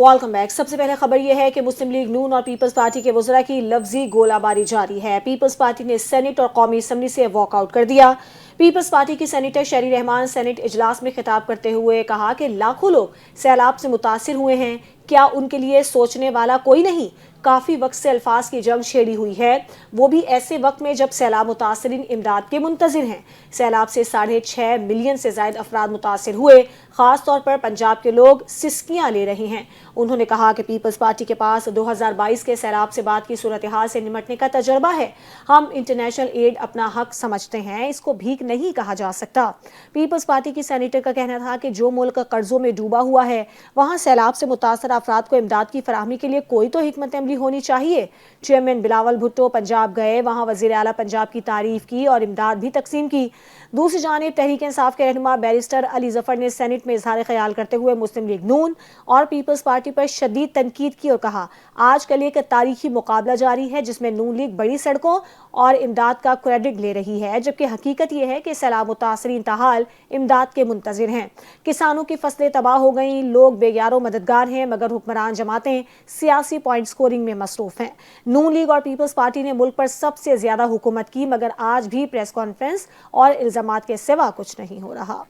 Welcome back. सबसे पहले खबर यह है कि मुस्लिम लीग नून और पीपल्स पार्टी के वज़रा की लफ्जी गोलाबारी जारी है। पीपल्स पार्टी ने सेनेट और कौमी असम्बली से वॉकआउट कर दिया। पीपल्स पार्टी की सेनेटर शरी रहमान सेनेट इजलास में खिताब करते हुए कहा कि लाखों लोग सैलाब से मुतासिर हुए हैं, क्या उनके लिए सोचने वाला कोई नहीं? काफ़ी वक्त से अल्फाज की जंग छेड़ी हुई है, वो भी ऐसे वक्त में जब सैलाब मुतासरीन इमदाद के मुंतज़िर हैं। सैलाब से 6.5 मिलियन से ज़ायद अफराद मुतासिर हुए। ख़ास तौर पर पंजाब के लोग सिसकियाँ ले रहे हैं। उन्होंने कहा कि पीपल्स पार्टी के पास 2022 के सैलाब से बाद की सूरत हाल से निमटने का तजर्बा है। हम इंटरनेशनल एड अपना हक समझते हैं, इसको भीख नहीं कहा जा सकता। पीपल्स पार्टी की सेनेटर का कहना था कि जो मुल्क कर्जों में डूबा हुआ है, वहाँ सैलाब से मुतासर अफराद को इमदाद की फराहमी के लिए कोई तो हिकमत अमली होनी चाहिए। चेयरमैन बिलावल भुट्टो पंजाब गए, वहाँ वज़ीर आला पंजाब की तारीफ की और इमदाद भी तकसीम की। दूसरी जानिब तहरीक इंसाफ के रहनुमा बैरिस्टर अली जफर ने सेनेट में इजहार ख्याल करते हुए मुस्लिम लीग नून और पीपल्स पार्टी पर शदीद तनकीद की और कहा, आज कल एक तारीखी मुकाबला जारी है जिसमें नून लीग बड़ी सड़कों और इमदाद का क्रेडिट ले रही है, जबकि हकीकत यह है कि सैलाब मुतासरीन ताहाल इमदाद के मुंतज़िर हैं। किसानों की फसलें तबाह हो गई, लोग बेयारो मददगार हैं, मगर हुक्मरान जमातें सियासी पॉइंट स्कोरिंग में मसरूफ हैं। नून लीग और पीपल्स पार्टी ने मुल्क पर सबसे ज्यादा हुकूमत की, मगर आज भी प्रेस कॉन्फ्रेंस और इल्जामात के सिवा कुछ नहीं हो रहा।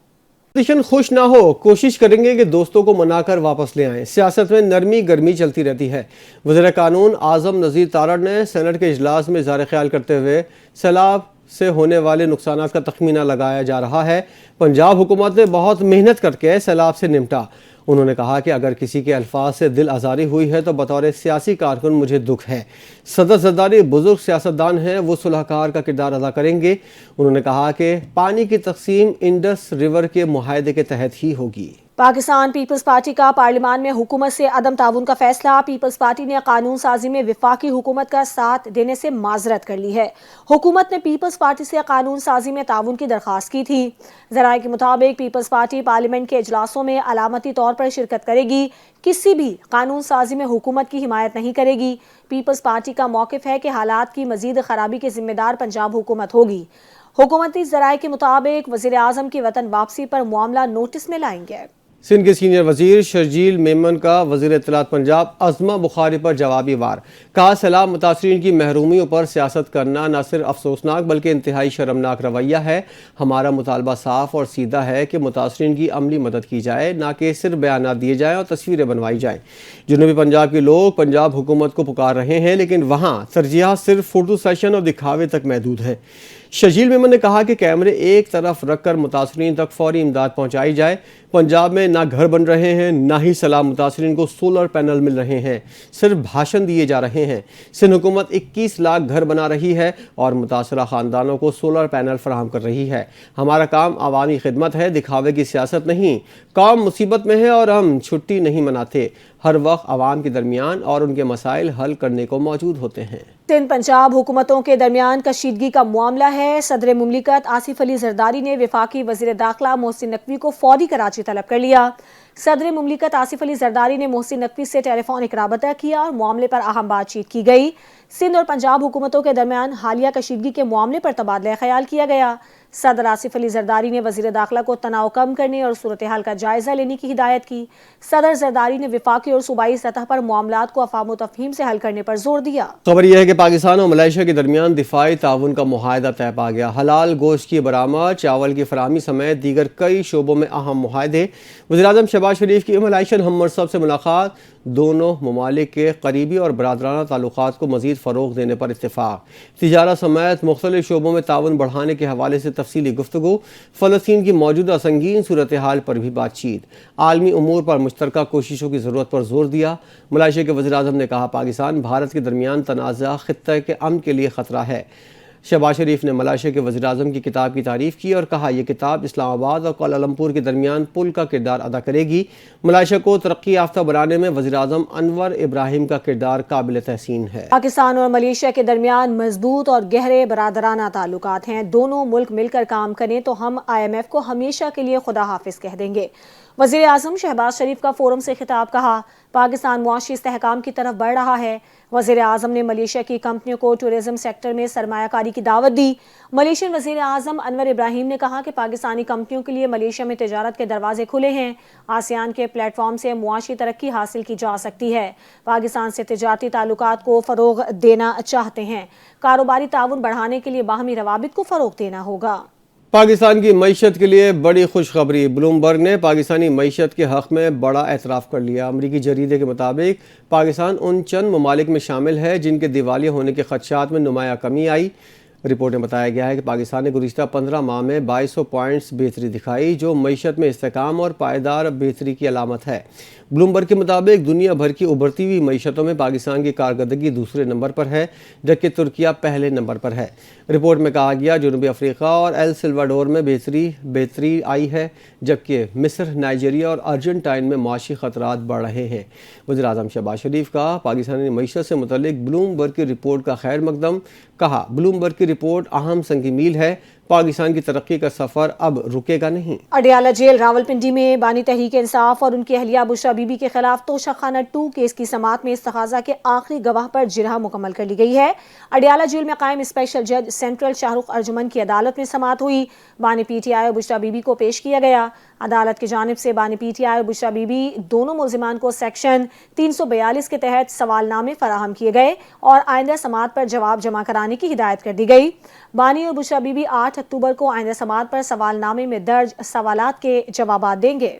पोजीशन खुश ना हो, कोशिश करेंगे कि दोस्तों को मनाकर वापस ले आएं। सियासत में नरमी गर्मी चलती रहती है। वज़ीर कानून आज़म नज़ीर तारड़ ने सेनेट के इजलास में इज़हार ख्याल करते हुए सैलाब से होने वाले नुकसान का तखमीना लगाया जा रहा है। पंजाब हुकूमत ने बहुत मेहनत करके सैलाब से निपटा। उन्होंने कहा कि अगर किसी के अल्फाज से दिल आज़ारी हुई है तो बतौर सियासी कारकुन मुझे दुख है। सदर ज़रदारी बुजुर्ग सियासतदान हैं, वो सुलहकार का किरदार अदा करेंगे। उन्होंने कहा कि पानी की तकसीम इंडस रिवर के मुआहदे के तहत ही होगी। पाकिस्तान पीपल्स पार्टी का पार्लियामान में हुकूमत से अदम ताउन का फैसला। पीपल्स पार्टी ने कानून साजी में विफाकी हुकूमत का साथ देने से माजरत कर ली है। हुकूमत ने पीपल्स पार्टी से कानून साजी में ताउन की दरख्वास्त की थी। ज़राए के मुताबिक पीपल्स पार्टी पार्लियामेंट के इजलासों में अलामती तौर पर शिरकत करेगी, किसी भी कानून साजी में हुकूमत की हिमायत नहीं करेगी। पीपल्स पार्टी का मौक़िफ़ है कि हालात की मजीद खराबी के जिम्मेदार पंजाब हुकूमत होगी। हुकूमती ज़राए के मुताबिक वज़ीर आज़म की वतन वापसी पर मामला नोटिस में लाएंगे। सिंध के सीनियर वजीर शर्जील मेमन का वजीर इत्तलात पंजाब अज़मा बुखारी पर जवाबी वार। कहा, सैलाब मुतासरीन की महरूमियों पर सियासत करना न सिर्फ अफसोसनाक बल्कि इंतहाई शर्मनाक रवैया है। हमारा मुतालबा साफ और सीधा है कि मुतासरीन की अमली मदद की जाए, ना कि सिर्फ बयान दिए जाएँ और तस्वीरें बनवाई जाएँ। जनूबी पंजाब के लोग पंजाब हुकूमत को पुकार रहे हैं, लेकिन वहाँ तरजीहात सिर्फ फोटो सेशन और दिखावे तक महदूद है। शर्जील मेमन ने कहा कि कैमरे एक तरफ रखकर मुतासरीन तक फौरी इमदाद पहुँचाई जाए। पंजाब में ना घर बन रहे हैं, ना ही सैलाब मुतासरीन को सोलर पैनल मिल रहे हैं, सिर्फ भाषण दिए जा रहे हैं। सिंध हुकूमत 21 लाख घर बना रही है और मुतासरा ख़ानदानों को सोलर पैनल फराहम कर रही है। हमारा काम आवामी खिदमत है, दिखावे की सियासत नहीं। कौम मुसीबत में है और हम छुट्टी नहीं मनाते, हर वक्त आवाम के दरमियान और उनके मसाइल हल करने को मौजूद होते हैं। सिंध पंजाब हुकूमतों के दरमियान कशीदगी का मामला है। सदर मुमलिकत आसिफ अली जरदारी ने वफाकी वज़ीर दाखिला मोहसिन नकवी को फौरी कराची तलब कर लिया। सदर मुमलिकत आसिफ अली जरदारी ने मोहसिन नकवी से टेलीफोनिक राबता किया और मामले पर अहम बातचीत की गई। सिंध और पंजाब हुकूमतों के दरमियान हालिया कशीदगी के मामले पर तबादला ख्याल किया गया। सदर आसिफ अली जरदारी ने वज़ीर दाखिला को तनाव कम करने और सूरत हाल का जायजा लेने की हिदायत की। सदर जरदारी ने वफाकी और सूबाई सतह पर मामलात को अफ़ाम व तफ़हीम से हल करने पर जोर दिया। खबर यह है कि पाकिस्तान और मलेशिया के दरमियान दिफाई ताउन का मुआहदा तय पा गया। हलाल गोश्त की बरामद, चावल की फराहमी समेत दीगर कई शोबों में अहम मुआहदे। वज़ीर-ए-आज़म शहबाज शरीफ की मलेशियन हम मनसब से मुलाकात, दोनों ममालिक के करीबी और बरादराना ताल्लुकात को मज़ीद फ़रोग़ देने पर इत्तेफाक। तिजारत समेत मुख्तलिफ शोबों में ताउन बढ़ाने के हवाले से तफसीली गुफ्तगू। फ़लस्तीन की मौजूदा संगीन सूरत हाल पर भी बातचीत। आलमी उमूर पर मुश्तरका कोशिशों की ज़रूरत पर जोर दिया। मलेशिया के वज़ीर-ए-आज़म ने कहा, पाकिस्तान भारत के दरमियान तनाज़ा ख़ित्ते के अमन के लिए ख़तरा है। शहबाज शरीफ ने मलेशिया के वज़ीर-ए-आज़म की किताब की तारीफ़ की और कहा, यह किताब इस्लामाबाद और कुआलालंपुर के दरमियान पुल का किरदार अदा करेगी। मलेशिया को तरक्की याफ्ता बनाने में वज़ीर-ए-आज़म अनवर इब्राहिम का किरदार काबिल तहसीन है। पाकिस्तान और मलेशिया के दरमियान मजबूत और गहरे बरादराना ताल्लुकात हैं। दोनों मुल्क मिलकर काम करें तो हम IMF को हमेशा के लिए खुदा हाफिज कह देंगे। वज़ीर आज़म शहबाज शरीफ का फोरम से खिताब, कहा पाकिस्तान मुआशी इस्तेहकाम की तरफ बढ़ रहा है। वज़ीर आज़म ने मलेशिया की कंपनियों को टूरिज्म सेक्टर में सरमायाकारी की दावत दी। मलेशियन वज़ीर आज़म अनवर इब्राहिम ने कहा कि पाकिस्तानी कंपनियों के लिए मलेशिया में तिजारत के दरवाजे खुले हैं। आसियान के प्लेटफॉर्म से मुआशी तरक्की हासिल की जा सकती है। पाकिस्तान से तिजारती ताल्लुकात को फ़रोग़ देना चाहते हैं। कारोबारी ताउन बढ़ाने के लिए बाहमी रवाबित को फ़रोग़ देना होगा। पाकिस्तान की मईशत के लिए बड़ी खुशखबरी। ब्लूमबर्ग ने पाकिस्तानी मईशत के हक़ में बड़ा एतराफ़ कर लिया। अमरीकी जरीदे के मुताबिक पाकिस्तान उन चंद ममालिक में शामिल है जिनके दिवालिया होने के खदशात में नुमाया कमी आई। रिपोर्ट में बताया गया है कि पाकिस्तान ने गुज़िश्ता 15 माह में 2200 पॉइंट्स बेहतरी दिखाई, जो मईशत में इस्तेहकाम और पायदार बेहतरी की अलामत है। ब्लूमबर्ग के मुताबिक दुनिया भर की उभरती हुई मईशतों में पाकिस्तान की कारकर्दगी दूसरे नंबर पर है, जबकि तुर्किया पहले नंबर पर है। रिपोर्ट में कहा गया जनूबी अफ्रीका और एल सल्वाडोर में बेहतरी आई है, जबकि मिस्र, नाइजीरिया और अर्जेंटाइन में माशी खतरात बढ़ रहे हैं। वज़ीर आज़म शहबाज शरीफ का पाकिस्तानी मईशत से मुतल्लिक ब्लूमबर्ग की रिपोर्ट का खैर मकदम, कहा ब्लूमबर्ग की रिपोर्ट अहम संगी मील है, पाकिस्तान की तरक्की का सफर अब रुकेगा नहीं। अडियाला जेल रावलपिंडी में बानी तहरीक इंसाफ और उनकी अहलिया बुशरा बीबी के खिलाफ तोशाखाना 2 केस की समाअत में इस्तग़ाज़ा के आखिरी गवाह पर जिरह मुकम्मल कर ली गई है। अडियाला जेल में कायम स्पेशल जज सेंट्रल शाहरुख अर्जुमन की अदालत में समाअत हुई। बानी PTI और बुशरा बीबी को पेश किया गया। अदालत की जानिब से बानी PTI और बुशरा बीबी दोनों मुल्ज़िमान को सेक्शन 342 के तहत सवालनामे फराहम किए गए और आइंदा समाअत पर जवाब जमा कराने की हिदायत कर दी गई। बानी और बुशरा बीबी 8 अक्टूबर को आइंदा समाअत पर सवालनामे में दर्ज सवालात के जवाब देंगे।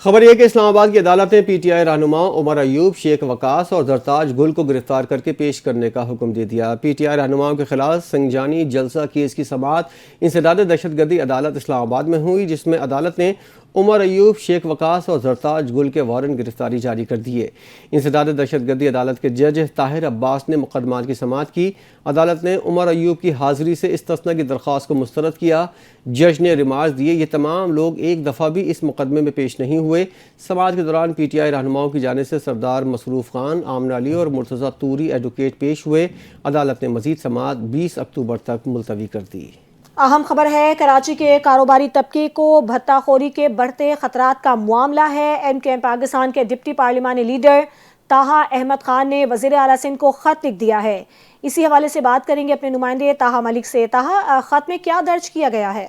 खबर यह कि इस्लामाबाद की अदालत ने PTI रहनुमा उमर अयूब, शेख वकास और जरताज गुल को गिरफ्तार करके पेश करने का हुक्म दे दिया। PTI रहनुमाओं के खिलाफ संजानी जलसा केस की समाअत इंसदाद दहशतगर्दी अदालत इस्लामाबाद में हुई, जिसमें अदालत ने उमर अयूब, शेख वकास और जरताज गुल के वारंट गिरफ्तारी जारी कर दिए। इंसदाद दहशतगर्दी अदालत के जज ताहिर अब्बास ने मुकदमात की समाअत की। अदालत ने उमर अयूब की हाजिरी से इस्तस्ना की दरख्वास्त को मुस्तरद किया। जज ने रिमार्क दिए ये तमाम लोग एक दफ़ा भी इस मुकदमे में पेश नहीं हुए। समाअत के दौरान PTI रहनुमाओं की जानिब से सरदार मसरूफ़ खान, आमना अली और मुर्तज़ा तूरी एडवोकेट पेश हुए। अदालत ने मज़ीद समाअत 20 अक्टूबर तक मुलतवी कर दी। अहम खबर है, कराची के कारोबारी तबके को भत्ताखोरी के बढ़ते खतरात का मामला है। MKM पाकिस्तान के डिप्टी पार्लिमानी लीडर ताहा अहमद खान ने वज़ीर आला सिंध को खत लिख दिया है। इसी हवाले से बात करेंगे अपने नुमाइंदे ताहा मलिक से। ताहा, खत में क्या दर्ज किया गया है?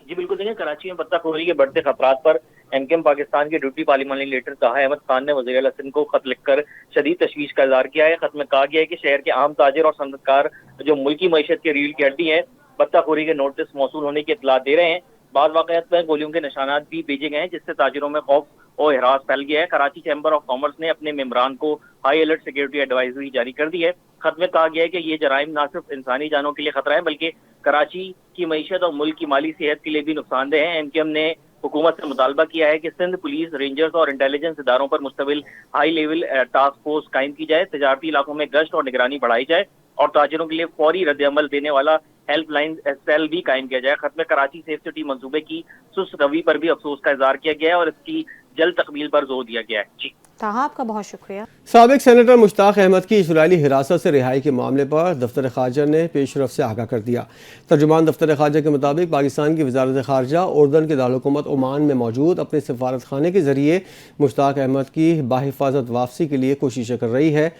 जी बिल्कुल, देखिए कराची में भत्ताखोरी के बढ़ते खतरात पर MKM पाकिस्तान के डिप्टी पार्लिमानी लीडर ताहा अहमद खान ने वज़ीर आला सिंध को खत लिखकर शदीद तशवीश का इज़हार किया है। खत में कहा गया है कि शहर के आम ताजिर और सनअतकार जो मुल्की मईशत के रीढ़ की हड्डी हैं, भत्ताखोरी के नोटिस मौसूल होने की इत्तला दे रहे हैं। बाद वाक़यात में गोलियों के निशानात भी भेजे गए हैं, जिससे ताजिरों में खौफ और हिरास फैल गया है। कराची चैम्बर ऑफ कॉमर्स ने अपने मेम्बरान को हाई अलर्ट सिक्योरिटी एडवाइजरी जारी कर दी है। खत में कहा गया है कि ये जराइम न सिर्फ इंसानी जानों के लिए खतरा है, बल्कि कराची की मईशत और मुल्क की माली सेहत के लिए भी नुकसानदेह है। MKM ने हुकूमत से मुतालबा किया है कि सिंध पुलिस, रेंजर्स और इंटेलिजेंस इदारों पर मुस्तबिल हाई लेवल टास्क फोर्स कायम की जाए, तजारती इलाकों में गश्त और निगरानी बढ़ाई जाए और ताजिरों के लिए फौरी रद्द-ए-अमल देने वाला हेल्पलाइन सेल भी कायम किया जाए। खत में कराची सेफ सिटी मंसूबे की सुस्त रवि पर भी अफसोस का इज़हार किया गया है और इसकी जल्द तकमील पर जोर दिया गया है। जी ताहा, आपका बहुत शुक्रिया। साबिक सेनेटर मुश्ताक अहमद की इजरायली हिरासत से रिहाई के मामले पर दफ्तर खारजा ने पेशरफ से आगाह कर दिया। तर्जुमान दफ्तर खारजा के मुताबिक पाकिस्तान की वजारत खारजा उर्दन के दारुलहुकूमत ओमान में मौजूद अपने सफारत खाने के जरिए मुश्ताक अहमद की बाहिफाजत वापसी के लिए कोशिशें कर रही है।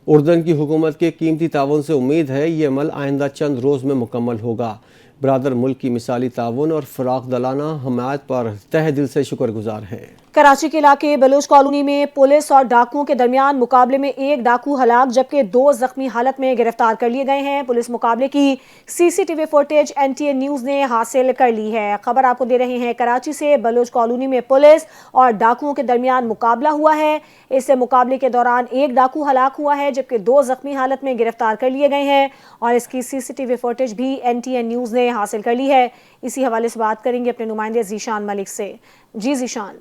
उर्दन की हुकूमत के कीमती ताउन से उम्मीद है ये अमल आइंदा चंद रोज़ में मुकम्मल होगा। ब्रादर मुल्क की मिसाली ताउन और फ़राख दलाना हमायत पर तहे दिल से शुक्रगुजार हैं। कराची के इलाके बलोच कॉलोनी में पुलिस और डाकुओं के दरमियान मुकाबले में एक डाकू हलाक जबकि 2 जख्मी हालत में गिरफ्तार कर लिए गए हैं। पुलिस मुकाबले की CCTV फुटेज NTA न्यूज़ ने हासिल कर ली है। खबर आपको दे रहे हैं कराची से। बलोच कॉलोनी में पुलिस और डाकुओं के दरमियान मुकाबला हुआ है। इस मुकाबले के दौरान एक डाकू हलाक हुआ है जबकि 2 जख्मी हालत में गिरफ्तार कर लिए गए हैं और इसकी CCTV फुटेज भी NTA न्यूज़ ने हासिल कर ली है। इसी हवाले से बात करेंगे अपने नुमाइंदे जीशान मलिक से। जी जीशान।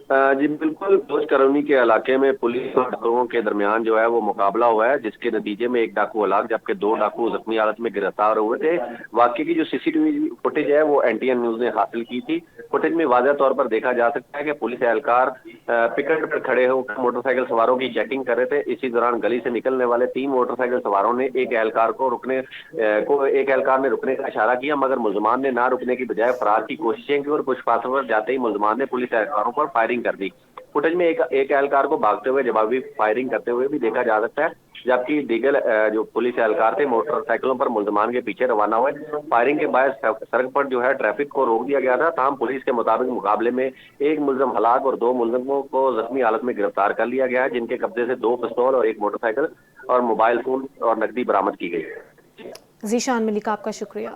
جی بالکل، کوچ کالونی کے علاقے میں پولیس اور ڈاکوؤں کے درمیان جو ہے وہ مقابلہ ہوا ہے، جس کے نتیجے میں ایک ڈاکو ہلاک جبکہ 2 ڈاکو زخمی حالت میں گرفتار ہوئے تھے۔ واقعے کی جو CCTV فوٹیج ہے وہ NTN نیوز نے حاصل کی تھی۔ فوٹیج میں واضح طور پر دیکھا جا سکتا ہے کہ پولیس اہلکار پکٹ پر کھڑے ہو کر موٹر سائیکل سواروں کی چیکنگ کر رہے تھے۔ اسی دوران گلی سے نکلنے والے 3 موٹر سائیکل سواروں نے ایک اہلکار نے رکنے کا اشارہ کیا، مگر ملزمان نے نہ رکنے کی بجائے فرار کی کوششیں کی اور کچھ فاصلے پر جاتے ہی ملزمان نے پولیس اہلکاروں پر فائرنگ کر دی۔ فوٹیج میں ایک اہلکار کو بھاگتے ہوئے جوابی فائرنگ کرتے ہوئے بھی دیکھا جا سکتا ہے، جبکہ دیگر جو پولیس اہلکار تھے موٹر سائیکلوں پر ملزمان کے پیچھے روانہ ہوئے۔ فائرنگ کے باعث سڑک پر جو ہے ٹریفک کو روک دیا گیا تھا، تاہم پولیس کے مطابق مقابلے میں ایک ملزم ہلاک اور 2 ملزموں کو زخمی حالت میں گرفتار کر لیا گیا ہے، جن کے قبضے سے 2 پستول اور 1 موٹر سائیکل اور موبائل فون اور نقدی برآمد کی گئی ہے۔ ذیشان ملک، آپ کا شکریہ۔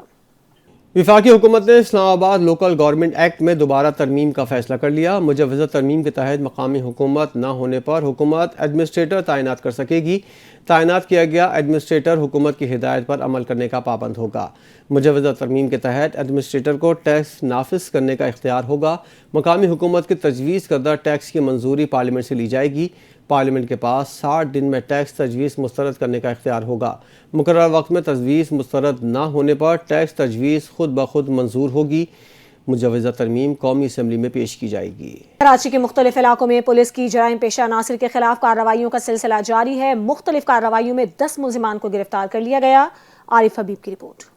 وفاقی حکومت نے اسلام آباد لوکل گورنمنٹ ایکٹ میں دوبارہ ترمیم کا فیصلہ کر لیا۔ مجوزہ ترمیم کے تحت مقامی حکومت نہ ہونے پر حکومت ایڈمنسٹریٹر تعینات کر سکے گی۔ تعینات کیا گیا ایڈمنسٹریٹر حکومت کی ہدایت پر عمل کرنے کا پابند ہوگا۔ مجوزہ ترمیم کے تحت ایڈمنسٹریٹر کو ٹیکس نافذ کرنے کا اختیار ہوگا۔ مقامی حکومت کی تجویز کردہ ٹیکس کی منظوری پارلیمنٹ سے لی جائے گی۔ پارلیمنٹ کے پاس 60 دن میں ٹیکس تجویز مسترد کرنے کا اختیار ہوگا۔ مقررہ وقت میں تجویز مسترد نہ ہونے پر ٹیکس تجویز خود بخود منظور ہوگی۔ مجوزہ ترمیم قومی اسمبلی میں پیش کی جائے گی۔ کراچی کے مختلف علاقوں میں پولیس کی جرائم پیشہ عناصر کے خلاف کارروائیوں کا سلسلہ جاری ہے۔ مختلف کارروائیوں میں 10 ملزمان کو گرفتار کر لیا گیا۔ عارف حبیب کی رپورٹ۔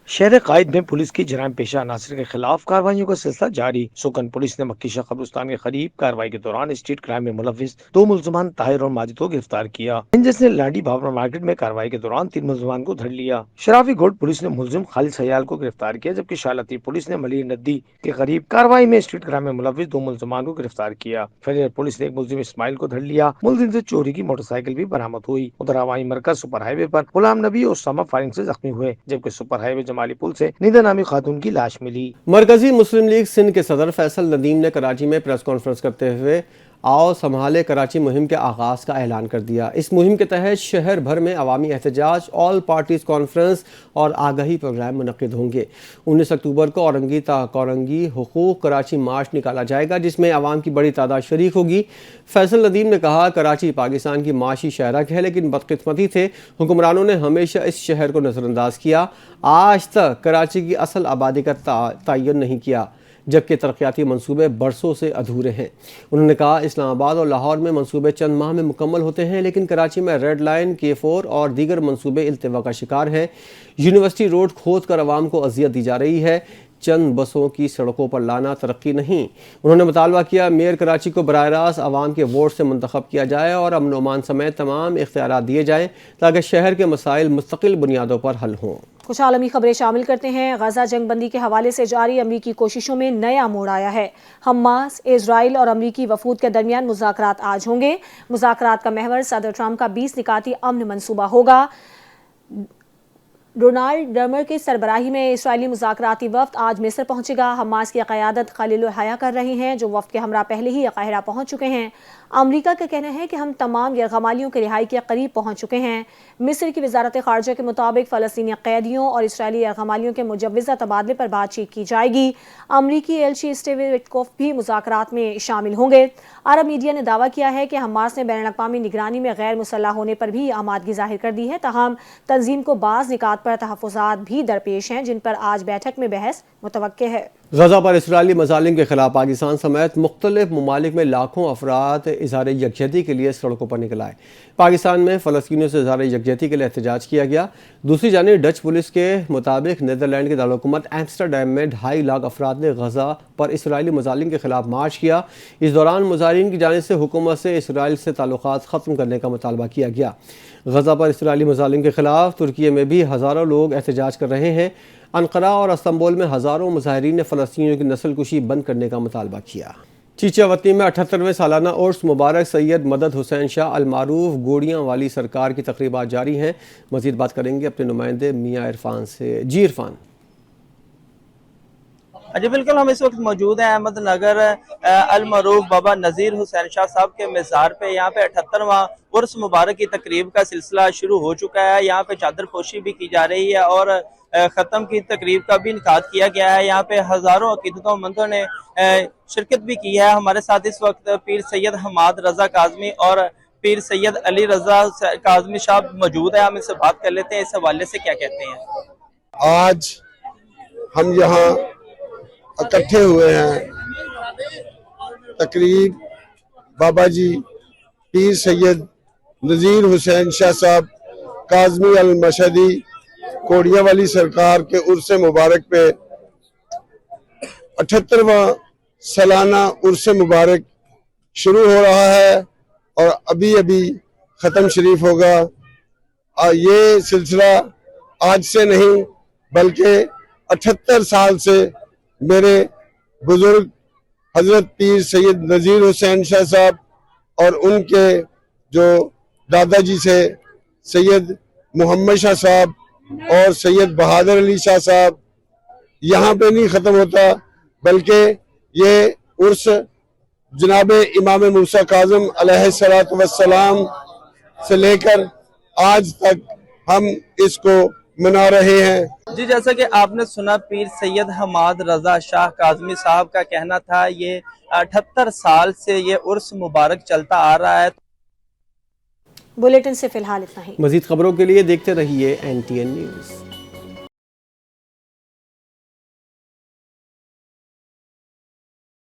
شہر قائد میں پولیس کی جرائم پیشہ عناصر کے خلاف کارروائیوں کا سلسلہ جاری۔ سکن پولیس نے مکی شاہ قبرستان کے قریب کارروائی کے دوران اسٹریٹ کرائم میں ملوث 2 ملزمان طاہر اور ماجد کو گرفتار کیا۔ رینجرز نے لانڈی بابر مارکیٹ میں کارروائی کے دوران 3 ملزمان کو دھر لیا۔ شرافی گوڈ پولیس نے ملزم خالد سیال کو گرفتار کیا، جبکہ شالاتی پولیس نے ملیر ندی کے قریب کارروائی میں اسٹریٹ کرائم میں ملوث 2 ملزمان کو گرفتار کیا۔ فیلر پولیس نے ایک ملزم اسماعیل کو دھر لیا۔ ملزم سے چوری کی موٹر سائیکل بھی برآمد ہوئی۔ ادھر عوامی مرکز سپر ہائی وے پر غلام نبی اور اسامہ فائرنگ سے زخمی ہوئے، جبکہ سپر ہائی وے جمالی پل سے نامی خاتون کی لاش ملی۔ مرکزی مسلم لیگ سندھ کے صدر فیصل ندیم نے کراچی میں پریس کانفرنس کرتے ہوئے آؤ سنبھالے کراچی مہم کے آغاز کا اعلان کر دیا۔ اس مہم کے تحت شہر بھر میں عوامی احتجاج، آل پارٹیز کانفرنس اور آگاہی پروگرام منعقد ہوں گے۔ 19 اکتوبر کو اورنگی تا کورنگی حقوق کراچی مارچ نکالا جائے گا، جس میں عوام کی بڑی تعداد شریک ہوگی۔ فیصل ندیم نے کہا، کراچی پاکستان کی معاشی شہرک ہے، لیکن بدقسمتی سے حکمرانوں نے ہمیشہ اس شہر کو نظر انداز کیا۔ آج تک کراچی کی اصل آبادی کا تعین نہیں کیا، جبکہ ترقیاتی منصوبے برسوں سے ادھورے ہیں۔ انہوں نے کہا، اسلام آباد اور لاہور میں منصوبے چند ماہ میں مکمل ہوتے ہیں، لیکن کراچی میں ریڈ لائن، K4 اور دیگر منصوبے التوا کا شکار ہیں۔ یونیورسٹی روڈ کھود کر عوام کو اذیت دی جا رہی ہے۔ چند بسوں کی سڑکوں پر لانا ترقی نہیں۔ انہوں نے مطالبہ کیا، میئر کراچی کو براہ راست عوام کے ووٹ سے منتخب کیا جائے اور امن و امان سمیت تمام اختیارات دیے جائیں تاکہ شہر کے مسائل مستقل بنیادوں پر حل ہوں۔ کچھ عالمی خبریں شامل کرتے ہیں۔ غزہ جنگ بندی کے حوالے سے جاری امریکی کوششوں میں نیا موڑ آیا ہے۔ حماس، اسرائیل اور امریکی وفود کے درمیان مذاکرات آج ہوں گے۔ مذاکرات کا محور صدر ٹرمپ کا 20 نکاتی امن منصوبہ ہوگا۔ ڈونالڈ ٹرمپ کی سربراہی میں اسرائیلی مذاکراتی وفد آج مصر پہنچے گا۔ حماس کی قیادت خلیل الحیا کر رہے ہیں، جو وفد کے ہمراہ پہلے ہی قاہرہ پہنچ چکے ہیں۔ امریکہ کا کہنا ہے کہ ہم تمام یرغمالیوں کی رہائی کے قریب پہنچ چکے ہیں۔ مصر کی وزارت خارجہ کے مطابق فلسطینی قیدیوں اور اسرائیلی یرغمالیوں کے مجوزہ تبادلے پر بات چیت کی جائے گی۔ امریکی ایلچی اسٹیو وٹکوف بھی مذاکرات میں شامل ہوں گے۔ عرب میڈیا نے دعویٰ کیا ہے کہ حماس نے بین الاقوامی نگرانی میں غیر مسلح ہونے پر بھی آمادگی ظاہر کر دی ہے، تاہم تنظیم کو بعض نکات پر تحفظات بھی درپیش ہیں، جن پر آج بیٹھک میں بحث متوقع ہے۔ غزہ پر اسرائیلی مظالم کے خلاف پاکستان سمیت مختلف ممالک میں لاکھوں افراد اظہار یکجہتی کے لیے سڑکوں پر نکل آئے۔ پاکستان میں فلسطینیوں سے اظہار یکجہتی کے لیے احتجاج کیا گیا۔ دوسری جانب ڈچ پولیس کے مطابق نیدرلینڈ کے دارالحکومت ایمسٹرڈیم میں 2.5 لاکھ افراد نے غزہ پر اسرائیلی مظالم کے خلاف مارچ کیا۔ اس دوران مظاہرین کی جانب سے حکومت سے اسرائیل سے تعلقات ختم کرنے کا مطالبہ کیا گیا۔ غزہ پر اسرائیلی مظالم کے خلاف ترکی میں بھی ہزاروں لوگ احتجاج کر رہے ہیں۔ انقرہ اور استنبول میں ہزاروں مظاہرین نے فلسطینیوں کی نسل کشی بند کرنے کا مطالبہ کیا۔ چیچا وطنی میں 78ویں سالانہ عرس مبارک سید مدد حسین شاہ المعروف گوڑیاں والی سرکار کی تقریبات جاری ہیں۔ مزید بات کریں گے اپنے نمائندے میاں عرفان سے۔ جی عرفان۔ جی بالکل، ہم اس وقت موجود ہیں احمد نگر المعروف بابا نذیر حسین شاہ صاحب کے مزار پہ۔ یہاں پہ 78واں عرس مبارک کی تقریب کا سلسلہ شروع ہو چکا ہے۔ یہاں پہ چادر پوشی بھی کی جا رہی ہے اور ختم کی تقریب کا بھی انعقاد کیا گیا ہے۔ یہاں پہ ہزاروں عقیدت مندوں نے شرکت بھی کی ہے۔ ہمارے ساتھ اس وقت پیر سید حماد رضا کاظمی اور پیر سید علی رضا کاظمی صاحب موجود ہے، ہم ان سے بات کر لیتے ہیں اس حوالے سے کیا کہتے ہیں۔ آج ہم یہاں اکٹھے ہوئے ہیں تقریب بابا جی پیر سید نذیر حسین شاہ صاحب کاظمی المشہدی کوڑیا والی سرکار کے عرس مبارک پہ 78واں سالانہ عرس مبارک شروع ہو رہا ہے اور ابھی ختم شریف ہوگا۔ یہ سلسلہ آج سے نہیں بلکہ 78 سال سے میرے بزرگ حضرت پیر سید نذیر حسین شاہ صاحب اور ان کے جو دادا جی سے سید محمد شاہ صاحب اور سید بہادر علی شاہ صاحب یہاں پہ نہیں ختم ہوتا، بلکہ یہ عرس جناب امام موسیٰ کاظم علیہ السلام سے لے کر آج تک ہم اس کو منا رہے ہیں۔ جی جیسا کہ آپ نے سنا پیر سید حماد رضا شاہ کاظمی صاحب کا کہنا تھا، یہ 78 سال سے یہ عرس مبارک چلتا آ رہا ہے۔ بلیٹن سے فی الحال اتنا ہی۔ مزید خبروں کے لیے دیکھتے رہیے NTN نیوز۔